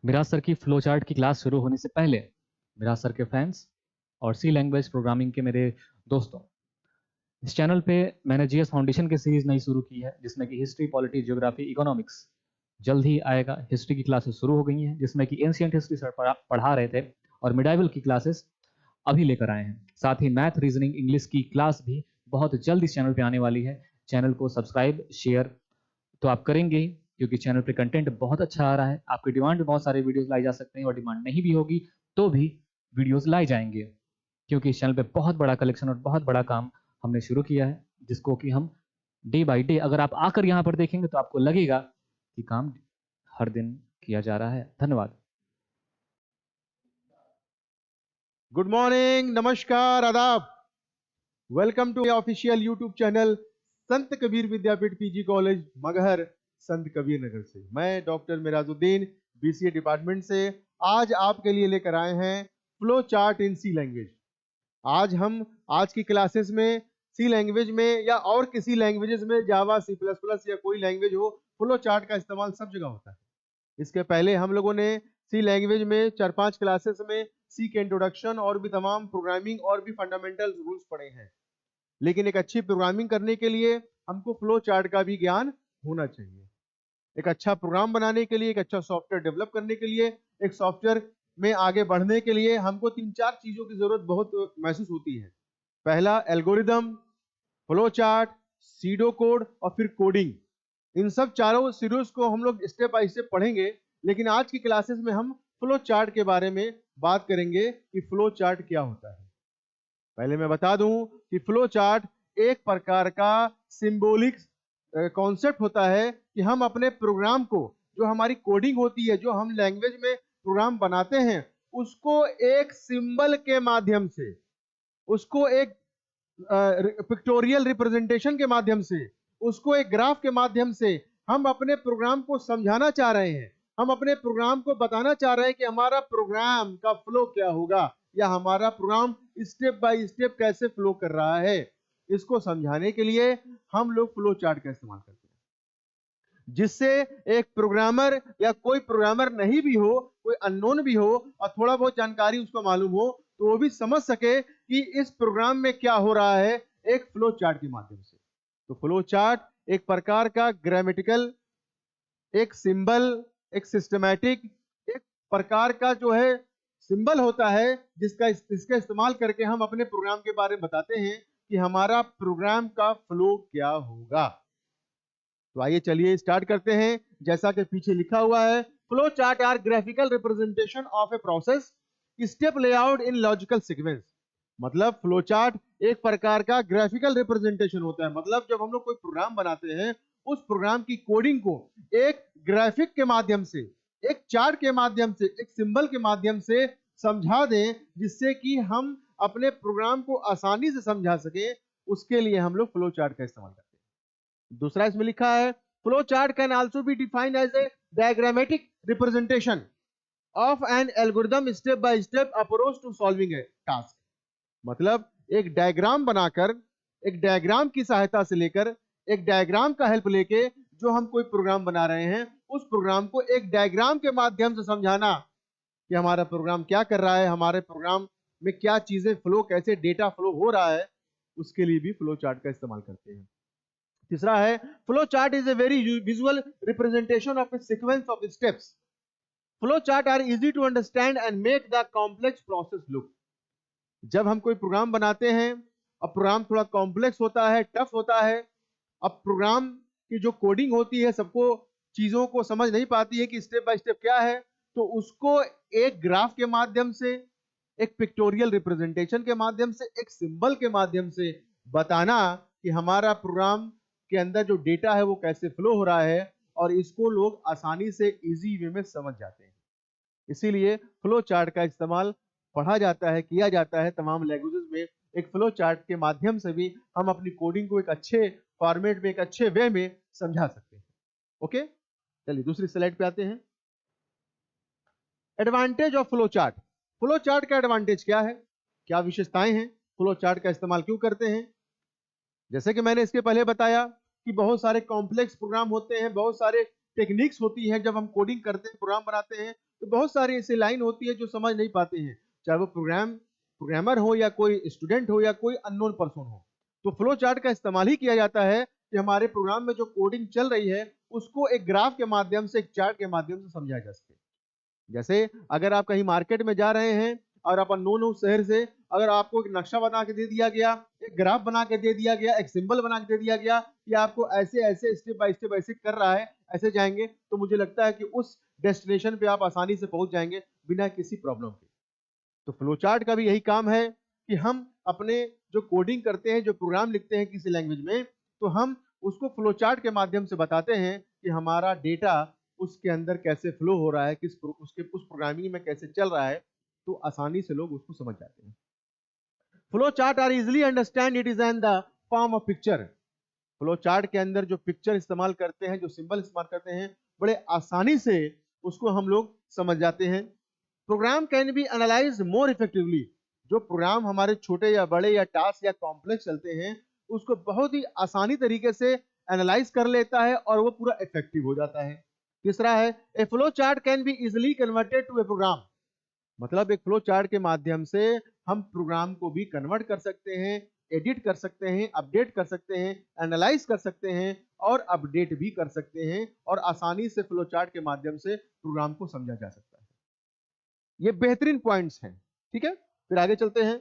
Miraj sir की flow chart की class शुरू होने से पहले मिराज सर के फैंस और सी लैंग्वेज प्रोग्रामिंग के मेरे दोस्तों, इस चैनल पे मैंने जीएस फाउंडेशन की सीरीज नई शुरू की है जिसमें कि हिस्ट्री, पॉलिटी, ज्योग्राफी, इकोनॉमिक्स जल्द ही आएगा। हिस्ट्री की क्लासेस शुरू हो गई हैं जिसमें कि एंशियंट हिस्ट्री सर पढ़ा रहे थे और मिडाइवल की क्लासेस अभी लेकर आए हैं। साथ ही मैथ, रीजनिंग, इंग्लिश की क्लास भी बहुत जल्द इस चैनल पे आने वाली है। चैनल को सब्सक्राइब, शेयर तो आप करेंगे ही, क्योंकि चैनल पे कंटेंट बहुत अच्छा आ रहा है। आपकी डिमांड पे बहुत सारे वीडियोस लाई जा सकते हैं और डिमांड नहीं भी होगी तो भी वीडियोस लाए जाएंगे, क्योंकि इस चैनल पे बहुत बड़ा कलेक्शन और बहुत बड़ा काम हमने शुरू किया है, जिसको कि हम डे बाय डे, अगर आप आकर यहाँ पर देखेंगे तो आपको लगेगा कि काम हर दिन किया जा रहा है। धन्यवाद। गुड मॉर्निंग, नमस्कार, आदाब। Welcome to official YouTube channel Sant Kabir Vidyapeeth PG college Maghar, Sant Kabir नगर से। मैं डॉक्टर मिराजुद्दीन, बीसीए डिपार्टमेंट से आज आपके लिए लेकर आए हैं flow chart in C language. आज की क्लासेस में सी लैंग्वेज में या और किसी लैंग्वेजेस में, जावा, सी प्लस प्लस या कोई लैंग्वेज हो, फ्लो चार्ट का इस्तेमाल सब जगह होता है। इसके पहले हम लोगों ने सी लैंग्वेज में 4-5 क्लासेस में सी के इंट्रोडक्शन और भी तमाम प्रोग्रामिंग और भी फंडामेंटल रूल्स पढ़े हैं। लेकिन एक अच्छी प्रोग्रामिंग करने के लिए हमको फ्लो चार्ट का भी ज्ञान होना चाहिए। एक अच्छा प्रोग्राम बनाने के लिए, एक अच्छा सॉफ्टवेयर डेवलप करने के लिए, एक सॉफ्टवेयर में आगे बढ़ने के लिए हमको 3-4 चीजों की जरूरत बहुत महसूस होती है। पहला algorithm, flow chart, SIDO code और फिर कोडिंग। इन सब चारों सीरीज को हम लोग स्टेप बाय स्टेप पढ़ेंगे, लेकिन आज की क्लासेस में हम फ्लो चार्ट के बारे में बात करेंगे कि फ्लो चार्ट क्या होता है। पहले मैं बता दूं कि फ्लो चार्ट एक प्रकार का सिंबॉलिक कॉन्सेप्ट होता है कि हम अपने प्रोग्राम को, जो हमारी कोडिंग होती है, जो हम लैंग्वेज में प्रोग्राम बनाते हैं, उसको एक सिंबल के माध्यम से, उसको एक पिक्टोरियल रिप्रेजेंटेशन के माध्यम से, उसको एक ग्राफ के माध्यम से हम अपने प्रोग्राम को समझाना चाह रहे हैं। हम अपने प्रोग्राम को बताना चाह रहे हैं कि हमारा प्रोग्राम का फ्लो क्या होगा, या हमारा प्रोग्राम स्टेप बाय स्टेप कैसे फ्लो कर रहा है। इसको समझाने के लिए हम लोग फ्लो चार्ट का इस्तेमाल करते हैं, जिससे एक प्रोग्रामर या कोई प्रोग्रामर नहीं भी हो, कोई अननोन भी हो और थोड़ा बहुत जानकारी उसको मालूम हो, तो वो भी समझ सके कि इस प्रोग्राम में क्या हो रहा है, एक फ्लो चार्ट के माध्यम से। तो फ्लो चार्ट एक प्रकार का ग्रामेटिकल, एक सिंबल, एक सिस्टमैटिक, एक प्रकार का जो है सिंबल होता है, जिसका इस्तेमाल करके हम अपने प्रोग्राम के बारे में बताते हैं कि हमारा प्रोग्राम का फ्लो क्या होगा। तो आइए चलिए स्टार्ट करते हैं। जैसा कि पीछे लिखा हुआ है, flow chart are graphical representation of a process, step layout in logical sequence. मतलब फ्लो चार्ट एक प्रकार का ग्राफिकल रिप्रेजेंटेशन होता है। मतलब जब हम लोग कोई प्रोग्राम बनाते हैं, उस प्रोग्राम की कोडिंग को एक ग्राफिक के माध्यम से, एक चार्ट के माध्यम से, एक सिंबल के माध्यम से समझा दें, जिससे कि हम अपने प्रोग्राम को आसानी से समझा सके, उसके लिए हम लोग फ्लो चार्ट का इस्तेमाल करते हैं। दूसरा इसमें लिखा है, flow chart can also be defined as a diagrammatic representation of an algorithm step by step approach to solving a task. मतलब एक डायग्राम बनाकर, एक डायग्राम की सहायता से लेकर, एक डायग्राम का हेल्प लेके जो हम कोई प्रोग्राम बना रहे हैं, उस प्रोग्राम को एक डायग्राम के माध्यम से समझाना कि हमारा प्रोग्राम क्या कर रहा है, हमारे प्रोग्राम में क्या चीजें फ्लो, कैसे डेटा फ्लो हो रहा है, उसके लिए भी फ्लो चार्ट का इस्तेमाल करते हैं। तीसरा है, flow chart is a very visual representation of a sequence of steps. Flow chart are easy to understand and make the complex process look. जब हम कोई प्रोग्राम बनाते हैं, अब प्रोग्राम थोड़ा कॉम्प्लेक्स होता है, टफ होता है। अब प्रोग्राम की जो कोडिंग होती है, सबको चीजों को समझ नहीं पाती है कि स्टेप बाय स्टेप क्या है, तो उसको एक ग्राफ के माध्यम से, एक पिक्टोरियल रिप्रेजेंटेशन के माध्यम से, एक सिंबल के माध्यम से बताना कि हमारा प्रोग्राम के अंदर जो डेटा है वो कैसे फ्लो हो रहा है, और इसको लोग आसानी से इजी वे में समझ जाते हैं। इसीलिए फ्लो चार्ट का इस्तेमाल पढ़ा जाता है, किया जाता है तमाम लैंग्वेजेस में। एक फ्लो चार्ट के माध्यम से भी हम अपनी कोडिंग को एक अच्छे फॉर्मेट में, एक अच्छे वे में समझा सकते हैं। ओके, चलिए दूसरी स्लाइड पे आते हैं। Advantage of flow chart. Flow chart का एडवांटेज क्या है, क्या विशेषताएं हैं, फ्लो चार्ट का इस्तेमाल क्यों करते हैं। जैसे कि मैंने इसके पहले बताया कि बहुत सारे कॉम्प्लेक्स प्रोग्राम होते हैं, बहुत सारे टेक्निक्स होती हैं जब हम कोडिंग करते हैं, प्रोग्राम बनाते हैं, तो बहुत सारी ऐसी लाइन होती है जो समझ नहीं पाते हैं, चाहे वो प्रोग्रामर हो या कोई स्टूडेंट हो या कोई अननोन पर्सन हो। तो फ्लो चार्ट का इस्तेमाल ही किया जाता है कि हमारे प्रोग्राम में जो कोडिंग चल रही है उसको एक ग्राफ के माध्यम से, एक चार्ट के माध्यम से समझाया जा सके। जैसे अगर आप कहीं मार्केट में जा रहे हैं और आप अननोन हो शहर से, अगर आपको एक नक्शा बना के दे दिया गया, एक ग्राफ बना के दे दिया गया, एक सिंबल बना के दे दिया गया कि आपको ऐसे ऐसे स्टेप बाय स्टेप ऐसे कर रहा है, ऐसे जाएंगे, तो मुझे लगता है कि उस डेस्टिनेशन पे आप आसानी से पहुंच जाएंगे बिना किसी प्रॉब्लम के। तो फ्लो चार्ट का भी यही काम है कि हम अपने जो कोडिंग करते हैं, जो प्रोग्राम लिखते हैं किसी लैंग्वेज में, तो हम उसको फ्लो चार्ट के माध्यम से बताते हैं कि हमारा डेटा उसके अंदर कैसे फ्लो हो रहा है, उसके उस प्रोग्रामिंग में कैसे चल रहा है, तो आसानी से लोग उसको समझ जाते हैं। Flow chart are easily understand it is in the form of picture. Flow chart के अंदर जो पिक्चर इस्तेमाल करते हैं, जो सिंबल इस्तेमाल करते हैं, बड़े आसानी से उसको हम लोग समझ जाते हैं। Program can be analyse more effectively. जो प्रोग्राम हमारे छोटे या बड़े या टास्क या कॉम्प्लेक्स चलते हैं, उसको बहुत ही आसानी तरीके से एनालाइज कर लेता है और वो पूरा इफेक्टिव हो जाता है। तीसरा है, a flow chart can be easily converted to a program. मतलब एक फ्लो चार्ट के माध्यम से हम प्रोग्राम को भी कन्वर्ट कर सकते हैं, एडिट कर सकते हैं, अपडेट कर सकते हैं, एनालाइज कर सकते हैं और अपडेट भी कर सकते हैं, और आसानी से फ्लो चार्ट के माध्यम से प्रोग्राम को समझा जा सकता है। ये बेहतरीन पॉइंट्स हैं। ठीक है, फिर आगे चलते हैं।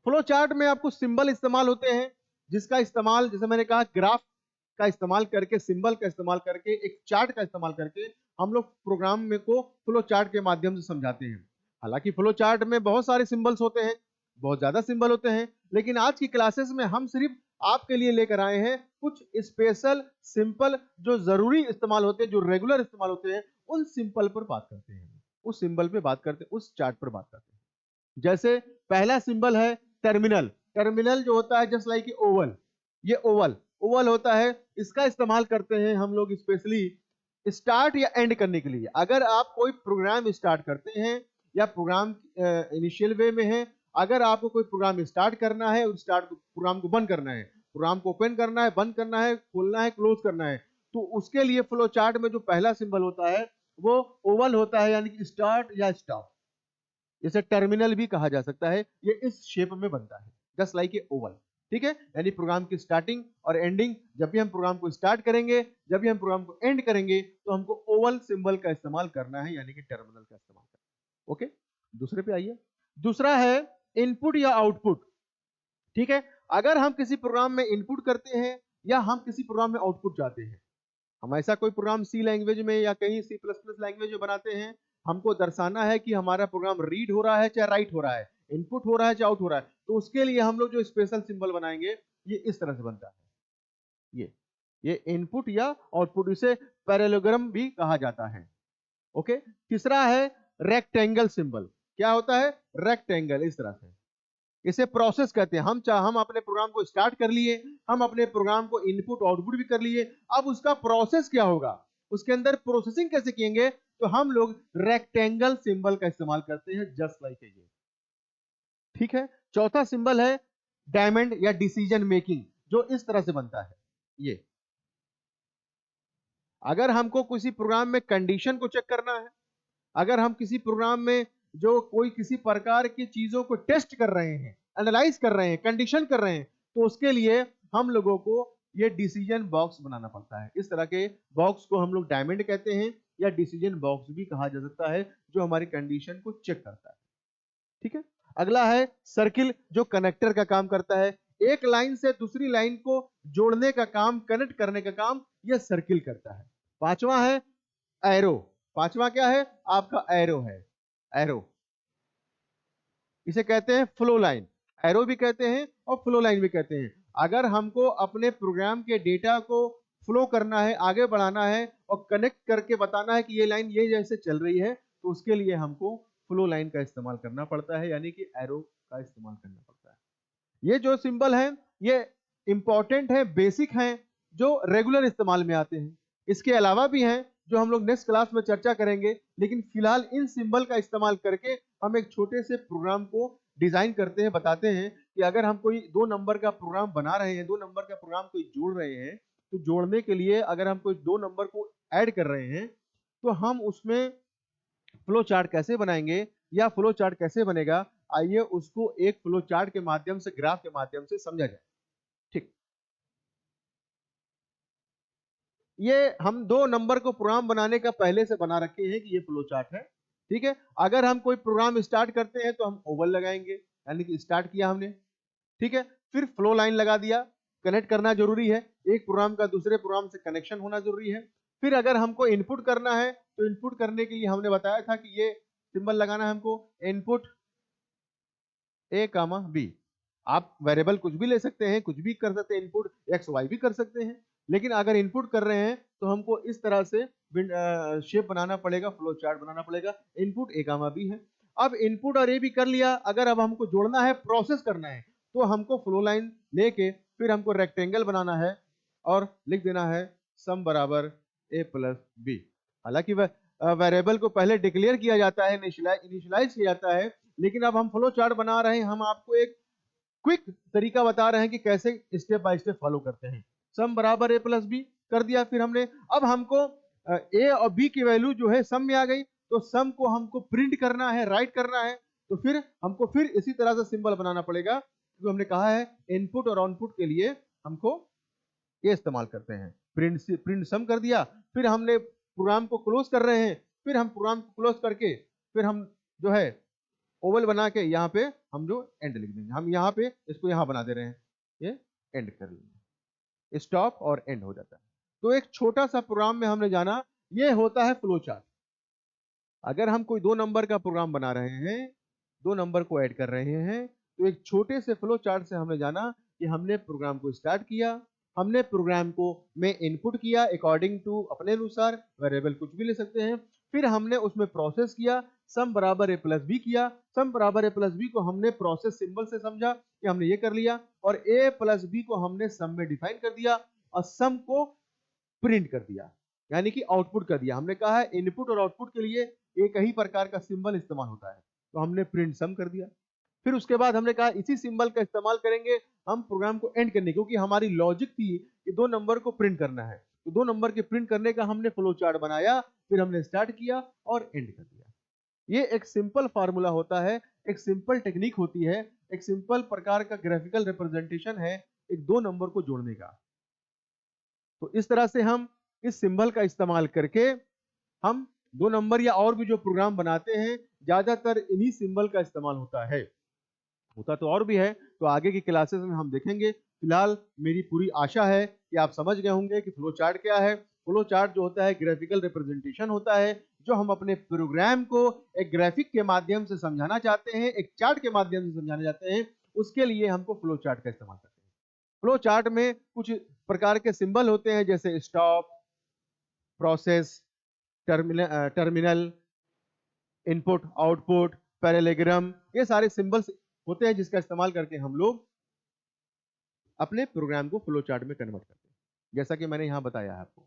फ्लो चार्ट में आपको सिंबल इस्तेमाल होते हैं, जिसका इस्तेमाल, जैसे मैंने कहा, ग्राफ का इस्तेमाल करके, सिंबल का इस्तेमाल करके, एक चार्ट का इस्तेमाल करके हम लोग प्रोग्राम में को फ्लो चार्ट के माध्यम से समझाते हैं। हालांकि फ्लो चार्ट में बहुत सारे सिंबल्स होते हैं, बहुत ज्यादा सिंबल होते हैं, लेकिन आज की क्लासेस में हम सिर्फ आपके लिए लेकर आए हैं कुछ स्पेशल सिंपल जो जरूरी इस्तेमाल होते हैं, जो रेगुलर इस्तेमाल होते हैं, उन सिंपल पर बात करते हैं, उस सिंबल पे बात करते हैं, उस चार्ट पर बात करते हैं। जैसे पहला सिंबल है टर्मिनल। टर्मिनल जो होता है जस्ट लाइक ओवल, ये ओवल ओवल होता है, इसका इस्तेमाल करते हैं हम लोग स्पेशली स्टार्ट या एंड करने के लिए। अगर आप कोई प्रोग्राम स्टार्ट करते हैं या प्रोग्राम इनिशियल वे में है, अगर आपको कोई प्रोग्राम स्टार्ट करना है और स्टार्ट प्रोग्राम को बंद करना है, प्रोग्राम को ओपन करना है, बंद करना है, खोलना है, क्लोज करना है, तो उसके लिए फ्लो चार्ट में जो पहला सिंबल होता है वो ओवल होता है, यानी कि स्टार्ट या स्टॉप। इसे टर्मिनल भी कहा जा सकता है, ये इस शेप में बनता है जस्ट लाइक ए ओवल। ठीक है, यानी प्रोग्राम की स्टार्टिंग और एंडिंग, जब भी हम प्रोग्राम को स्टार्ट करेंगे, जब भी हम प्रोग्राम को एंड करेंगे, तो हमको ओवल सिंबल का इस्तेमाल करना है, यानी कि टर्मिनल का इस्तेमाल करना है। ओके, दूसरे पे आइए। दूसरा है इनपुट या आउटपुट। ठीक है, अगर हम किसी प्रोग्राम में इनपुट करते हैं या हम किसी प्रोग्राम में आउटपुट चाहते हैं, हम ऐसा कोई प्रोग्राम सी लैंग्वेज में या कहीं सी प्लस प्लस लैंग्वेज में बनाते हैं, हमको दर्शाना है कि हमारा प्रोग्राम रीड हो रहा है चाहे राइट हो रहा है, इनपुट हो रहा है चाहे आउट हो रहा है, तो उसके लिए हम लोग जो स्पेशल सिंबल बनाएंगे, ये इस तरह से बनता है। ये इनपुट या आउटपुट, इसे पैरेललोग्राम भी कहा जाता है। ओके, तीसरा है रेक्टेंगल सिंबल। क्या होता है? रेक्टेंगल, इस तरह से, इसे प्रोसेस कहते हैं। हम अपने प्रोग्राम को स्टार्ट कर लिए, हम अपने प्रोग्राम को इनपुट आउटपुट भी कर लिए, अब उसका प्रोसेस क्या होगा, उसके अंदर प्रोसेसिंग कैसे किएंगे, तो हम लोग रेक्टेंगल सिंबल का इस्तेमाल करते हैं, जस्ट लाइक ये। ठीक है, चौथा सिंबल है डायमंड या डिसीजन मेकिंग, जो इस तरह से बनता है। ये अगर हमको किसी प्रोग्राम में कंडीशन को चेक करना है, अगर हम किसी प्रोग्राम में जो कोई किसी प्रकार की चीजों को टेस्ट कर रहे हैं, एनालाइज कर रहे हैं, कंडीशन कर रहे हैं, तो उसके लिए हम लोगों को ये डिसीजन बॉक्स बनाना पड़ता है। इस तरह के बॉक्स को हम लोग डायमंड कहते हैं या डिसीजन बॉक्स भी कहा जा सकता है, जो हमारी कंडीशन को चेक करता है। ठीक है, अगला है सर्किल, जो कनेक्टर का काम करता है। एक लाइन से दूसरी लाइन को जोड़ने का काम, कनेक्ट करने का काम यह सर्किल करता है। पांचवा है एरो। पांचवा क्या है? आपका एरो है, एरो, इसे कहते हैं फ्लो लाइन। एरो भी कहते हैं और फ्लो लाइन भी कहते हैं। अगर हमको अपने प्रोग्राम के डेटा को फ्लो करना है, आगे बढ़ाना है और कनेक्ट करके बताना है कि ये लाइन ये जैसे चल रही है, तो उसके लिए हमको फ्लो लाइन का इस्तेमाल करना पड़ता है, यानी कि एरो का इस्तेमाल करना पड़ता है। ये जो सिंबल है ये इंपॉर्टेंट है, बेसिक है, जो रेगुलर इस्तेमाल में आते हैं। इसके अलावा भी हैं जो हम लोग नेक्स्ट क्लास में चर्चा करेंगे, लेकिन फिलहाल इन सिंबल का इस्तेमाल करके हम एक छोटे से प्रोग्राम को डिजाइन करते हैं, बताते हैं कि अगर हम कोई 2 नंबर का प्रोग्राम बना रहे हैं, 2 नंबर का प्रोग्राम कोई जोड़ रहे हैं, तो जोड़ने के लिए अगर हम कोई दो नंबर को ऐड कर रहे हैं तो हम उसमें फ्लो चार्ट कैसे बनाएंगे या फ्लो चार्ट कैसे बनेगा, आइए उसको एक फ्लो चार्ट के माध्यम से, ग्राफ के माध्यम से समझा जाए। ठीक, ये हम दो नंबर को प्रोग्राम बनाने का पहले से बना रखे हैं कि ये फ्लो चार्ट है। ठीक है, अगर हम कोई प्रोग्राम स्टार्ट करते हैं तो हम ओवल लगाएंगे, यानी कि स्टार्ट किया हमने। ठीक है, फिर फ्लो लाइन लगा दिया, कनेक्ट करना जरूरी है, एक प्रोग्राम का दूसरे प्रोग्राम से कनेक्शन होना जरूरी है। फिर अगर हमको इनपुट करना है तो इनपुट करने के लिए हमने बताया था कि ये सिंबल लगाना है हमको, इनपुट ए कामा बी। आप वेरिएबल कुछ भी ले सकते हैं, कुछ भी कर सकते हैं, इनपुट एक्स वाई भी कर सकते हैं, लेकिन अगर इनपुट कर रहे हैं तो हमको इस तरह से शेप बनाना पड़ेगा, फ्लो चार्ट बनाना पड़ेगा। इनपुट ए कामा बी है। अब इनपुट और ए भी कर लिया, अगर अब हमको जोड़ना है, प्रोसेस करना है, तो हमको फ्लो लाइन लेके फिर हमको रेक्टेंगल बनाना है और लिख देना है सम बराबर ए प्लस बी। हालांकि वेरिएबल को पहले डिक्लेयर किया जाता है, इनिशियलाइज किया जाता है, लेकिन अब हम फ्लो चार्ट बना रहे हैं, हम आपको एक क्विक तरीका बता रहे हैं कि कैसे स्टेप बाय स्टेप फॉलो करते हैं। सम बराबर ए प्लस बी कर दिया फिर हमने। अब हमको ए और बी की वैल्यू जो है सम में आ गई, तो सम को हमको प्रिंट करना है, राइट करना है, तो फिर हमको फिर इसी तरह से सिंबल बनाना पड़ेगा, क्योंकि हमने कहा है इनपुट और आउटपुट के लिए हमको ये इस्तेमाल करते हैं। प्रिंट सम कर दिया, फिर हमने प्रोग्राम को क्लोज कर रहे हैं, फिर हम प्रोग्राम को क्लोज करके फिर हम जो है ओवल बना के यहाँ पे हम जो एंड लिख देंगे, हम यहाँ पे इसको यहाँ बना दे रहे हैं, ये एंड कर लेंगे, स्टॉप और एंड हो जाता है। तो एक छोटा सा प्रोग्राम में हमने जाना ये होता है फ्लो चार्ट। अगर हम कोई दो नंबर का प्रोग्राम बना रहे हैं, दो नंबर को ऐड कर रहे हैं, तो एक छोटे से फ्लो चार्ट से हमने जाना कि हमने प्रोग्राम को स्टार्ट किया, हमने प्रोग्राम को में इनपुट किया अकॉर्डिंग टू अपने अनुसार, वेरिएबल कुछ भी ले सकते हैं, फिर हमने उसमें प्रोसेस किया, सम बराबर ए प्लस बी किया, सम बराबर ए प्लस बी को हमने प्रोसेस सिंबल से समझा कि हमने ये कर लिया, और ए प्लस बी को हमने सम में डिफाइन कर दिया और सम को प्रिंट कर दिया, यानी कि आउटपुट कर दिया। हमने कहा है इनपुट और आउटपुट के लिए एक ही प्रकार का सिंबल इस्तेमाल होता है, तो हमने प्रिंट सम कर दिया। फिर उसके बाद हमने कहा इसी सिंबल का इस्तेमाल करेंगे हम प्रोग्राम को एंड करने, क्योंकि हमारी लॉजिक थी कि दो नंबर को प्रिंट करना है, तो दो नंबर के प्रिंट करने का हमने फ्लो चार्ट बनाया, फिर हमने स्टार्ट किया और एंड कर दिया। ये एक सिंपल फार्मूला होता है, एक सिंपल टेक्निक होती है, एक सिंपल प्रकार का ग्राफिकल रिप्रेजेंटेशन है एक दो नंबर को जोड़ने का। तो इस तरह से हम इस सिंबल का इस्तेमाल करके हम दो नंबर या और भी जो प्रोग्राम बनाते हैं, ज्यादातर इन्हीं सिंबल का इस्तेमाल होता है। होता तो और भी है, तो आगे की क्लासेस में हम देखेंगे। फिलहाल मेरी पूरी आशा है कि आप समझ गए होंगे कि फ्लो चार्ट क्या है। फ्लो चार्ट जो होता है ग्राफिकल रिप्रेजेंटेशन होता है, जो हम अपने प्रोग्राम को एक ग्राफिक के माध्यम से समझाना चाहते हैं, एक चार्ट के माध्यम से समझाना चाहते हैं, उसके लिए हमको फ्लो चार्ट का इस्तेमाल करते हैं। फ्लो चार्ट में कुछ प्रकार के सिंबल होते हैं, जैसे stop, process, terminal, input, output, parallelogram, ये सारे सिंबल्स होते हैं जिसका इस्तेमाल करके हम लोग अपने प्रोग्राम को फ्लो चार्ट में कन्वर्ट करते हैं, जैसा कि मैंने यहाँ बताया है आपको।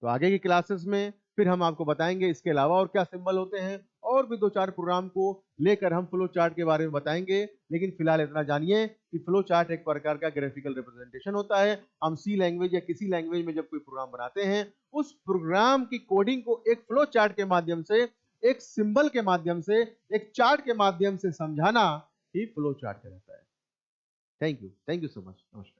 तो आगे की क्लासेस में फिर हम आपको बताएंगे इसके अलावा और क्या सिंबल होते हैं, और भी दो चार प्रोग्राम को लेकर हम फ्लो चार्ट के बारे में बताएंगे। लेकिन फिलहाल इतना जानिए कि फ्लो चार्ट एक प्रकार का ग्राफिकल रिप्रेजेंटेशन होता है। हम सी लैंग्वेज या किसी लैंग्वेज में जब कोई प्रोग्राम बनाते हैं, उस प्रोग्राम की कोडिंग को एक फ्लो चार्ट के माध्यम से, एक सिंबल के माध्यम से, एक चार्ट के माध्यम से समझाना ही फ्लो चार्ट कहलाता है। Thank you so much. नमस्कार।